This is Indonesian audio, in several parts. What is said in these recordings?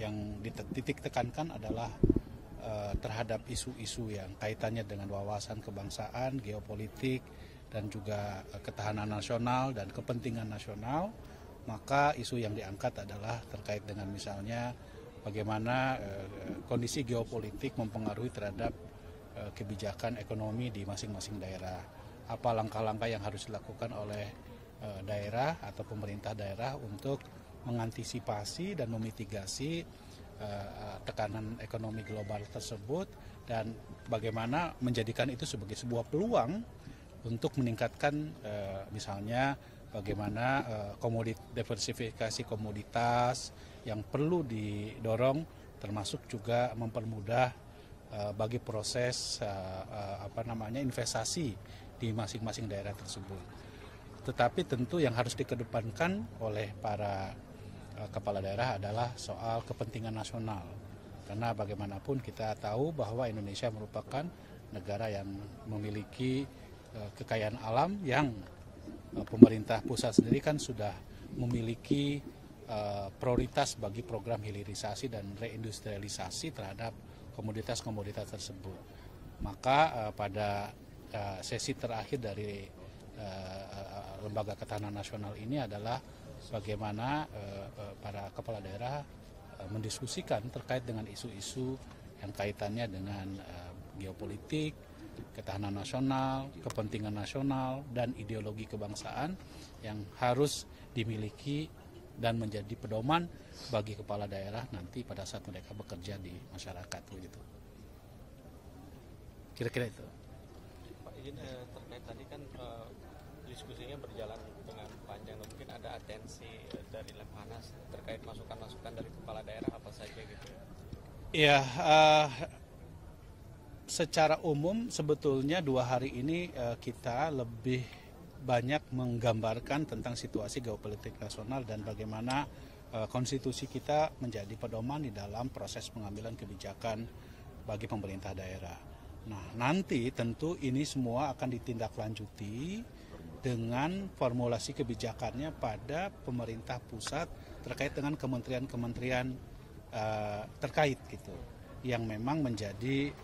yang titik tekankan adalah terhadap isu-isu yang kaitannya dengan wawasan kebangsaan, geopolitik, dan juga ketahanan nasional dan kepentingan nasional. Maka isu yang diangkat adalah terkait dengan misalnya bagaimana kondisi geopolitik mempengaruhi terhadap kebijakan ekonomi di masing-masing daerah. Apa langkah-langkah yang harus dilakukan oleh daerah atau pemerintah daerah untuk mengantisipasi dan memitigasi tekanan ekonomi global tersebut, dan bagaimana menjadikan itu sebagai sebuah peluang untuk meningkatkan misalnya bagaimana diversifikasi komoditas yang perlu didorong, termasuk juga mempermudah bagi proses investasi di masing-masing daerah tersebut. Tetapi tentu yang harus dikedepankan oleh para kepala daerah adalah soal kepentingan nasional. Karena bagaimanapun kita tahu bahwa Indonesia merupakan negara yang memiliki kekayaan alam yang pemerintah pusat sendiri kan sudah memiliki prioritas bagi program hilirisasi dan reindustrialisasi terhadap komoditas-komoditas tersebut. Maka pada sesi terakhir dari Lembaga Ketahanan Nasional ini adalah bagaimana para kepala daerah mendiskusikan terkait dengan isu-isu yang kaitannya dengan geopolitik, ketahanan nasional, kepentingan nasional, dan ideologi kebangsaan yang harus dimiliki dan menjadi pedoman bagi kepala daerah nanti pada saat mereka bekerja di masyarakat. Begitu. Kira-kira itu. Pak, izin terkait tadi kan diskusinya berjalan dengan panjang, mungkin ada atensi dari Lemhanas terkait masukan-masukan dari kepala daerah apa saja gitu ya? Ya, secara umum sebetulnya 2 hari ini kita lebih banyak menggambarkan tentang situasi geopolitik nasional dan bagaimana konstitusi kita menjadi pedoman di dalam proses pengambilan kebijakan bagi pemerintah daerah. Nah, nanti tentu ini semua akan ditindaklanjuti dengan formulasi kebijakannya pada pemerintah pusat terkait dengan kementerian-kementerian terkait gitu, yang memang menjadi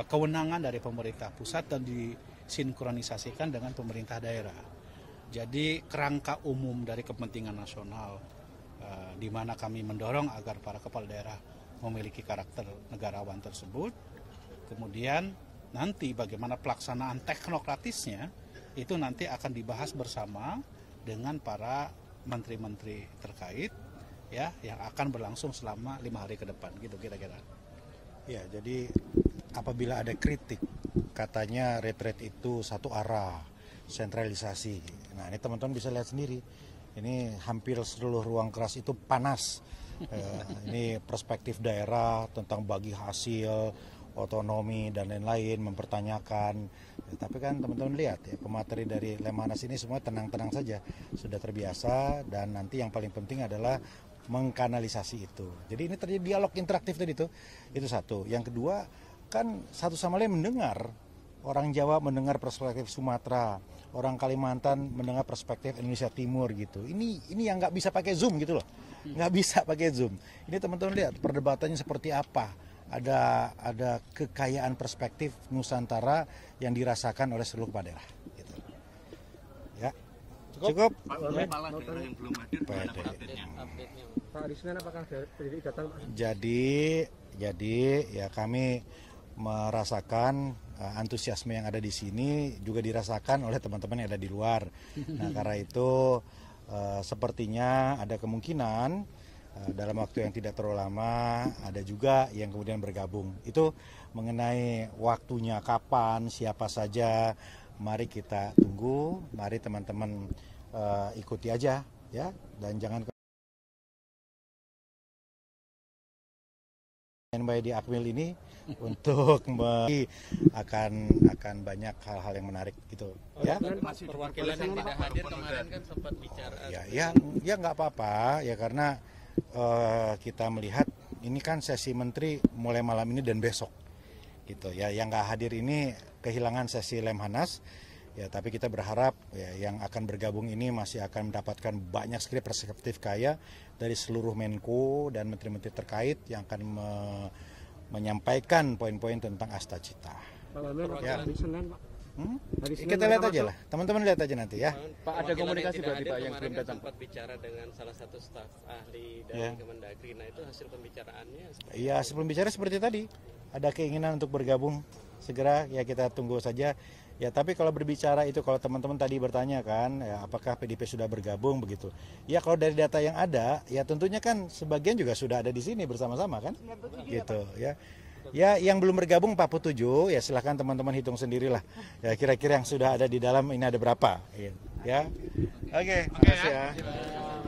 kewenangan dari pemerintah pusat dan disinkronisasikan dengan pemerintah daerah. Jadi kerangka umum dari kepentingan nasional di mana kami mendorong agar para kepala daerah memiliki karakter negarawan tersebut. Kemudian nanti bagaimana pelaksanaan teknokratisnya itu nanti akan dibahas bersama dengan para menteri-menteri terkait ya, yang akan berlangsung selama 5 hari ke depan gitu kira-kira. Ya, jadi apabila ada kritik katanya retret itu satu arah, sentralisasi. Nah, ini teman-teman bisa lihat sendiri. Ini hampir seluruh ruang keras itu panas. Ini perspektif daerah tentang bagi hasil, otonomi dan lain-lain, mempertanyakan. Tapi kan teman-teman lihat ya, pemateri dari Lemhanas ini semua tenang-tenang saja, sudah terbiasa, dan nanti yang paling penting adalah mengkanalisasi itu. Jadi ini terjadi dialog interaktif tadi itu satu. Yang kedua kan satu sama lain mendengar. Orang Jawa mendengar perspektif Sumatera, orang Kalimantan mendengar perspektif Indonesia Timur gitu. Ini yang nggak bisa pakai Zoom gitu loh, nggak bisa pakai Zoom. Ini teman-teman lihat perdebatannya seperti apa. Ada kekayaan perspektif Nusantara yang dirasakan oleh seluruh kepala daerah. Gitu. Ya, cukup. Jadi ya kami merasakan antusiasme yang ada di sini juga dirasakan oleh teman-teman yang ada di luar. Nah, karena itu sepertinya ada kemungkinan dalam waktu yang tidak terlalu lama ada juga yang kemudian bergabung. Itu mengenai waktunya kapan, siapa saja, mari kita tunggu, mari teman-teman ikuti aja ya, dan jangan by di Akmil ini untuk akan banyak hal-hal yang menarik gitu ya. Perwakilan yang tidak hadir kemarin kan sempat bicara. Ya nggak apa-apa ya, karena kita melihat ini kan sesi menteri mulai malam ini dan besok gitu ya. Yang nggak hadir ini kehilangan sesi Lemhanas Ya, tapi kita berharap ya, yang akan bergabung ini masih akan mendapatkan banyak sekali perspektif kaya dari seluruh Menko dan menteri-menteri terkait yang akan menyampaikan poin-poin tentang Astacita. Pak Wamen, Ya. hari Senin, Pak. Hari Senin Kita lihat mereka aja masuk. lah, teman-teman lihat aja nanti ya. Pak, ada komunikasi berarti Pak yang belum datang? Sempat bicara dengan salah satu staf ahli dari Ya. Kemendagri. Nah itu hasil pembicaraannya seperti Iya, sebelum bicara seperti tadi, ada keinginan untuk bergabung segera, ya kita tunggu saja. Ya, tapi kalau berbicara itu, kalau teman-teman tadi bertanya kan, ya, apakah PDIP sudah bergabung begitu? Ya, kalau dari data yang ada, ya tentunya kan sebagian juga sudah ada di sini bersama-sama kan, gitu ya. Ya, yang belum bergabung 47, ya silahkan teman-teman hitung sendirilah. Ya, kira-kira yang sudah ada di dalam ini ada berapa? Ya, oke, makasih ya.